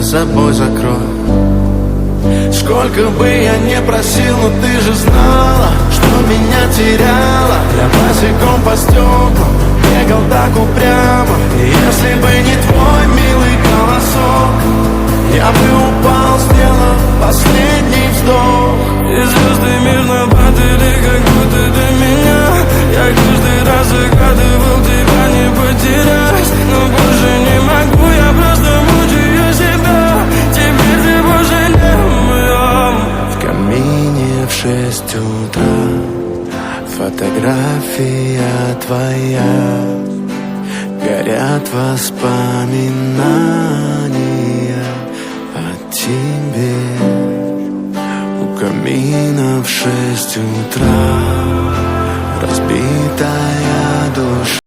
за собой закрой. Сколько бы я не просил, но ты же знала, что меня теряла. Я босиком по стеклам бегал так упрямо. И если бы не твой милый голосок, я бы упал, сделав последний вздох. И звезды мирно падали, как будто до меня. Я каждый раз загадывал тебя не потерять, но больше не могу, я просто мучаю себя. Теперь ты больше не моя. В камине в 6 утра фотография твоя. Горят воспоминания о тебе. У камина в 6 утра разбитая душа.